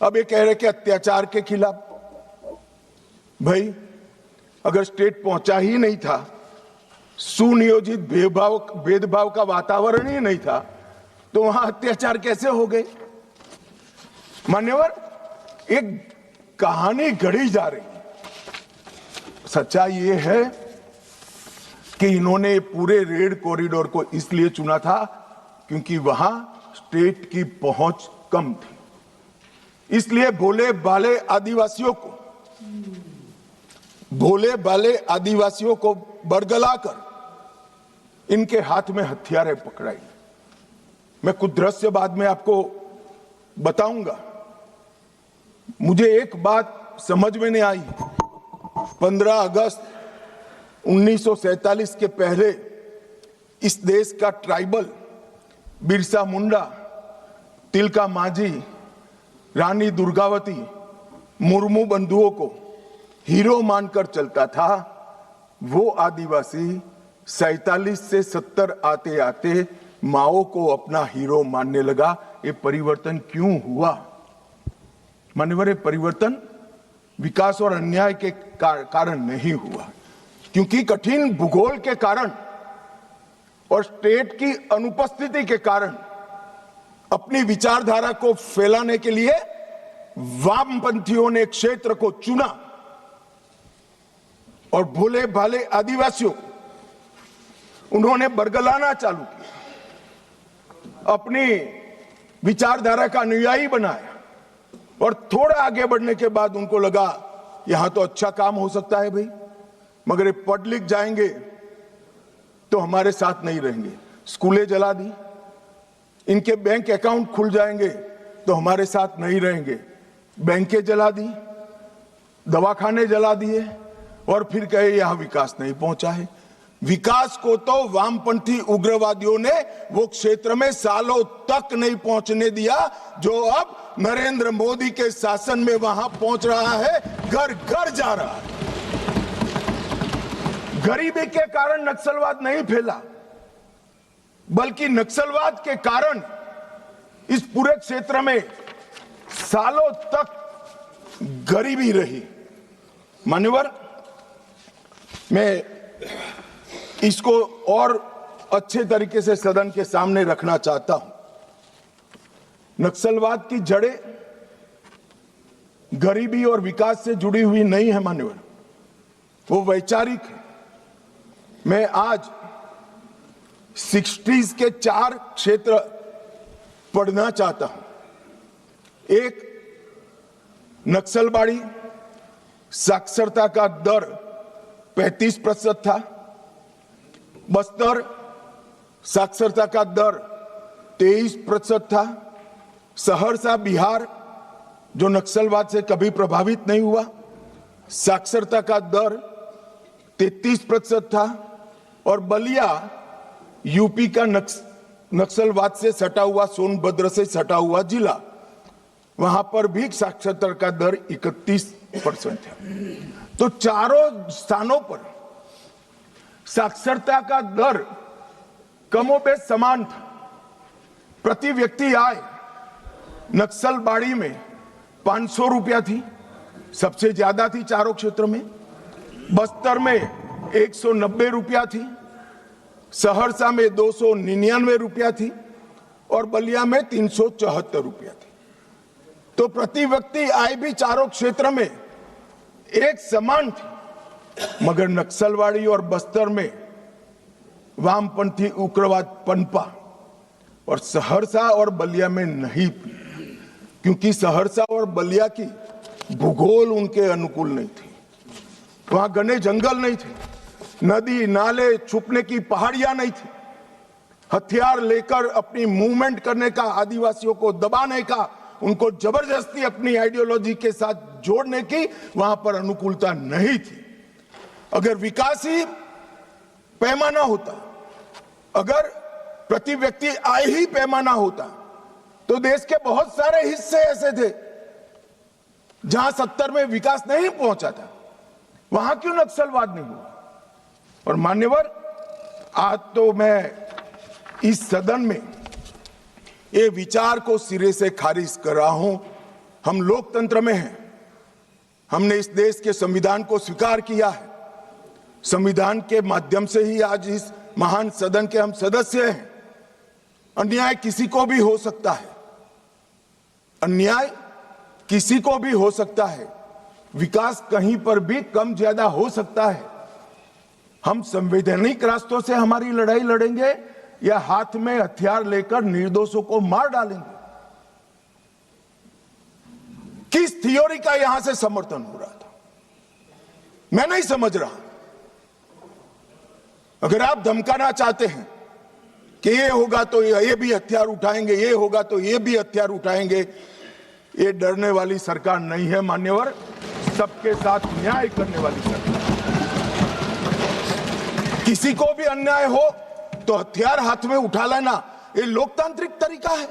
अब ये कह रहे कि अत्याचार के खिलाफ। भाई अगर स्टेट पहुंचा ही नहीं था, सुनियोजित भेदभाव का वातावरण ही नहीं था, तो वहां अत्याचार कैसे हो गए? मान्यवर, एक कहानी गढ़ी जा रही है। सच्चाई ये है कि इन्होंने पूरे रेड कॉरिडोर को इसलिए चुना था क्योंकि वहां स्टेट की पहुंच कम थी। इसलिए भोले भाले आदिवासियों को बरगलाकर इनके हाथ में हथियारें पकड़ाई। मैं कुछ दृश्य बाद में आपको बताऊंगा। मुझे एक बात समझ में नहीं आई। 15 अगस्त 1947 के पहले इस देश का ट्राइबल बिरसा मुंडा, तिलका मांझी, रानी दुर्गावती, मुर्मू बंधुओं को हीरो मानकर चलता था। वो आदिवासी 47 से 70 आते आते माओ को अपना हीरो मानने लगा। ये परिवर्तन क्यों हुआ? मान्यवर, ये परिवर्तन विकास और अन्याय के कारण नहीं हुआ, क्योंकि कठिन भूगोल के कारण और स्टेट की अनुपस्थिति के कारण अपनी विचारधारा को फैलाने के लिए वामपंथियों ने क्षेत्र को चुना और भोले भाले आदिवासियों को उन्होंने बरगलाना चालू किया, अपनी विचारधारा का अनुयायी बनाया। और थोड़ा आगे बढ़ने के बाद उनको लगा यहां तो अच्छा काम हो सकता है भाई, मगर ये पढ़ लिख जाएंगे तो हमारे साथ नहीं रहेंगे। स्कूलें जला दी, इनके बैंक अकाउंट खुल जाएंगे तो हमारे साथ नहीं रहेंगे। बैंकें जला दी, दवाखाने जला दिए और फिर कहे यहां विकास नहीं पहुंचा है। विकास को तो वामपंथी उग्रवादियों ने वो क्षेत्र में सालों तक नहीं पहुंचने दिया, जो अब नरेंद्र मोदी के शासन में वहां पहुंच रहा है, घर घर जा रहा है। गरीबी के कारण नक्सलवाद नहीं फैला, बल्कि नक्सलवाद के कारण इस पूरे क्षेत्र में सालों तक गरीबी रही। मान्यवर, मैं इसको और अच्छे तरीके से सदन के सामने रखना चाहता हूं। नक्सलवाद की जड़ें गरीबी और विकास से जुड़ी हुई नहीं है मान्यवर, वो वैचारिक है। मैं आज 60s के 4 क्षेत्र पढ़ना चाहता हूं। एक, नक्सलबाड़ी साक्षरता का दर 35% था। बस्तर साक्षरता का दर 23% था। सहरसा बिहार, जो नक्सलवाद से कभी प्रभावित नहीं हुआ, साक्षरता का दर 33% था। और बलिया यूपी का नक्सलवाद से सटा हुआ, सोनभद्र से सटा हुआ जिला, वहां पर भी साक्षरता का दर 31% है। तो चारों स्थानों पर साक्षरता का दर कमोबेश समान था। प्रति व्यक्ति आय नक्सलबाड़ी में 500 रुपया थी, सबसे ज्यादा थी चारों क्षेत्र में। बस्तर में 190 रुपया थी, सहरसा में 299 रुपया थी और बलिया में 374 रुपया थी। तो प्रति व्यक्ति आय भी चारों क्षेत्र में एक समान थी, मगर नक्सलवाड़ी और बस्तर में वामपंथी उग्रवाद पनपा और सहरसा और बलिया में नहीं, क्योंकि सहरसा और बलिया की भूगोल उनके अनुकूल नहीं थी। वहां घने जंगल नहीं थे, नदी नाले, छुपने की पहाड़ियां नहीं थी। हथियार लेकर अपनी मूवमेंट करने का, आदिवासियों को दबाने का, उनको जबरदस्ती अपनी आइडियोलॉजी के साथ जोड़ने की वहां पर अनुकूलता नहीं थी। अगर विकासी पैमाना होता, अगर प्रति व्यक्ति आय ही पैमाना होता, तो देश के बहुत सारे हिस्से ऐसे थे जहां 70 में विकास नहीं पहुंचा था। वहां क्यों नक्सलवाद नहीं हुआ? और मान्यवर, आज तो मैं इस सदन में ये विचार को सिरे से खारिज कर रहा हूं। हम लोकतंत्र में हैं। हमने इस देश के संविधान को स्वीकार किया है। संविधान के माध्यम से ही आज इस महान सदन के हम सदस्य हैं। अन्याय किसी को भी हो सकता है, अन्याय किसी को भी हो सकता है, विकास कहीं पर भी कम ज्यादा हो सकता है। हम संवैधानिक रास्तों से हमारी लड़ाई लड़ेंगे या हाथ में हथियार लेकर निर्दोषों को मार डालेंगे? किस थ्योरी का यहां से समर्थन हो रहा था, मैं नहीं समझ रहा। अगर आप धमकाना चाहते हैं कि ये होगा तो ये भी हथियार उठाएंगे, ये होगा तो ये भी हथियार उठाएंगे, ये डरने वाली सरकार नहीं है मान्यवर, सबके साथ न्याय करने वाली सरकार। किसी को भी अन्याय हो तो हथियार हाथ में उठा लेना, ये लोकतांत्रिक तरीका है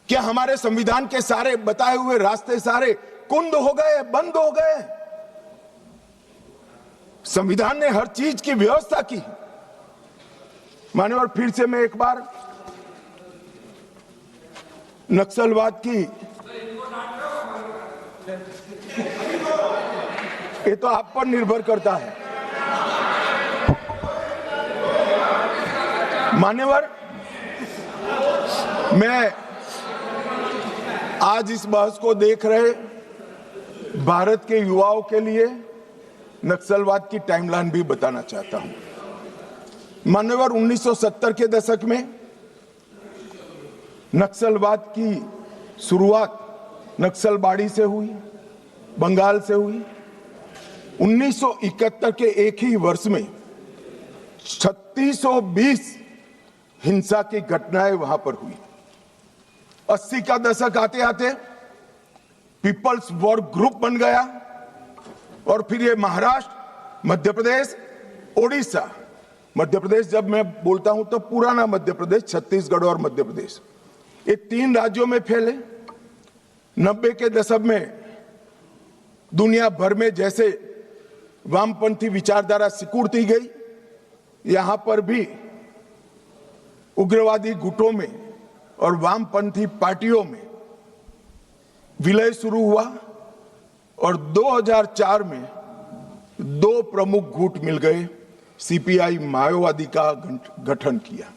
क्या? हमारे संविधान के सारे बताए हुए रास्ते सारे कुंद हो गए, बंद हो गए। संविधान ने हर चीज की व्यवस्था की। मान्यवर, फिर से मैं एक बार नक्सलवाद की, ये तो आप पर निर्भर करता है मान्यवर। मैं आज इस बहस को देख रहे भारत के युवाओं के लिए नक्सलवाद की टाइमलाइन भी बताना चाहता हूं। मान्यवर, 1970 के दशक में नक्सलवाद की शुरुआत नक्सलबाड़ी से हुई, बंगाल से हुई। 1971 के एक ही वर्ष में 3620 हिंसा की घटनाएं वहां पर हुई। 80 का दशक आते आते पीपल्स वॉर ग्रुप बन गया और फिर ये महाराष्ट्र, मध्य प्रदेश, ओडिशा, मध्य प्रदेश जब मैं बोलता हूं तो पुराना मध्य प्रदेश, छत्तीसगढ़ और मध्य प्रदेश, ये 3 राज्यों में फैले। 90 के दशक में दुनिया भर में जैसे वामपंथी विचारधारा सिकुड़ती गई, यहां पर भी उग्रवादी गुटों में और वामपंथी पार्टियों में विलय शुरू हुआ और 2004 में 2 प्रमुख गुट मिल गए, सीपीआई माओवादी का गठन किया।